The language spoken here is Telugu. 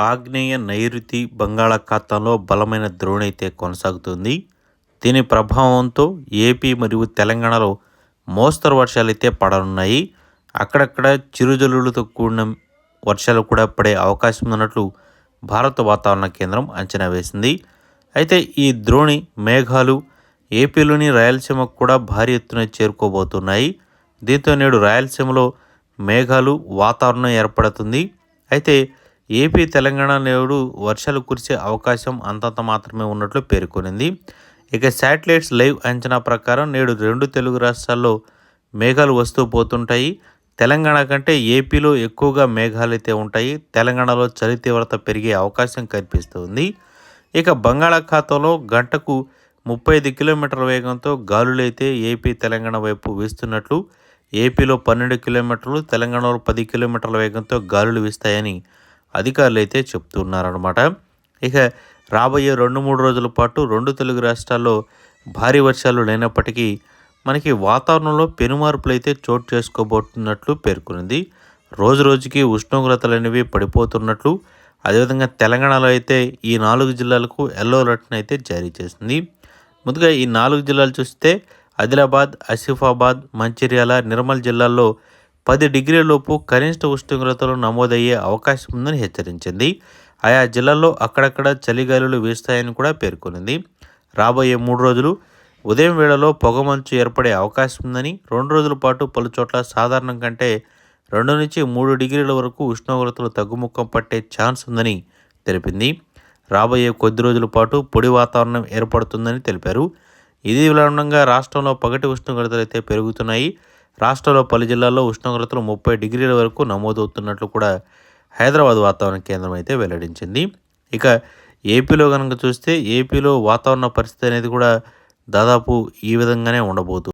ఆగ్నేయ నైరుతి బంగాళాఖాతంలో బలమైన ద్రోణి అయితే కొనసాగుతుంది. దీని ప్రభావంతో ఏపీ మరియు తెలంగాణలో మోస్తరు వర్షాలు అయితే పడనున్నాయి. అక్కడక్కడ చిరుజల్లులతో కూడిన వర్షాలు కూడా పడే అవకాశం ఉన్నట్లు భారత వాతావరణ కేంద్రం అంచనా వేసింది. అయితే ఈ ద్రోణి మేఘాలు ఏపీలోని రాయలసీమకు కూడా భారీ ఎత్తున చేరుకోబోతున్నాయి. దీంతో నేడు రాయలసీమలో మేఘాలు వాతావరణం ఏర్పడుతుంది. అయితే ఏపీ తెలంగాణ నేడు వర్షాలు కురిసే అవకాశం అంతంత మాత్రమే ఉన్నట్లు పేర్కొనింది. ఇక శాటిలైట్స్ లైవ్ అంచనా ప్రకారం నేడు 2 తెలుగు రాష్ట్రాల్లో మేఘాలు వస్తూ పోతుంటాయి. తెలంగాణ కంటే ఏపీలో ఎక్కువగా మేఘాలు అయితే ఉంటాయి. తెలంగాణలో చలి తీవ్రత పెరిగే అవకాశం కనిపిస్తుంది. ఇక బంగాళాఖాతంలో గంటకు 35 కిలోమీటర్ల వేగంతో గాలులైతే ఏపీ తెలంగాణ వైపు వీస్తున్నట్లు, ఏపీలో 12 కిలోమీటర్లు, తెలంగాణలో 10 కిలోమీటర్ల వేగంతో గాలులు వీస్తాయని అధికారులు అయితే చెప్తున్నారన్నమాట. ఇక రాబోయే 2-3 రోజుల పాటు 2 తెలుగు రాష్ట్రాల్లో భారీ వర్షాలు లేనప్పటికీ మనకి వాతావరణంలో పెనుమార్పులు అయితే చోటు చేసుకోబోతున్నట్లు పేర్కొంది. రోజు రోజుకి ఉష్ణోగ్రతలు అనేవి పడిపోతున్నట్లు, అదేవిధంగా తెలంగాణలో అయితే ఈ 4 జిల్లాలకు ఎల్లో అలర్ట్ని అయితే జారీ చేసింది. ముందుగా ఈ 4 జిల్లాలు చూస్తే ఆదిలాబాద్, ఆసిఫాబాద్, మంచిర్యాల, నిర్మల్ జిల్లాల్లో 10 డిగ్రీల లోపు కనిష్ట ఉష్ణోగ్రతలు నమోదయ్యే అవకాశం ఉందని హెచ్చరించింది. ఆయా జిల్లాల్లో అక్కడక్కడ చలిగాలులు వీస్తాయని కూడా పేర్కొనింది. రాబోయే 3 రోజులు ఉదయం వేళలో పొగమంచు ఏర్పడే అవకాశం ఉందని, 2 రోజుల పాటు పలుచోట్ల సాధారణం కంటే 2-3 డిగ్రీల వరకు ఉష్ణోగ్రతలు తగ్గుముఖం పట్టే ఛాన్స్ ఉందని తెలిపింది. రాబోయే కొద్ది రోజుల పాటు పొడి వాతావరణం ఏర్పడుతుందని తెలిపారు. ఇది ఉండగా రాష్ట్రంలో పగటి ఉష్ణోగ్రతలు అయితే పెరుగుతున్నాయి. రాష్ట్రంలో పలు జిల్లాల్లో ఉష్ణోగ్రతలు 30 డిగ్రీల వరకు నమోదవుతున్నట్లు కూడా హైదరాబాద్ వాతావరణ కేంద్రం అయితే వెల్లడించింది. ఇక ఏపీలో కనుక చూస్తే ఏపీలో వాతావరణ పరిస్థితి అనేది కూడా దాదాపు ఈ విధంగానే ఉండబోతుంది.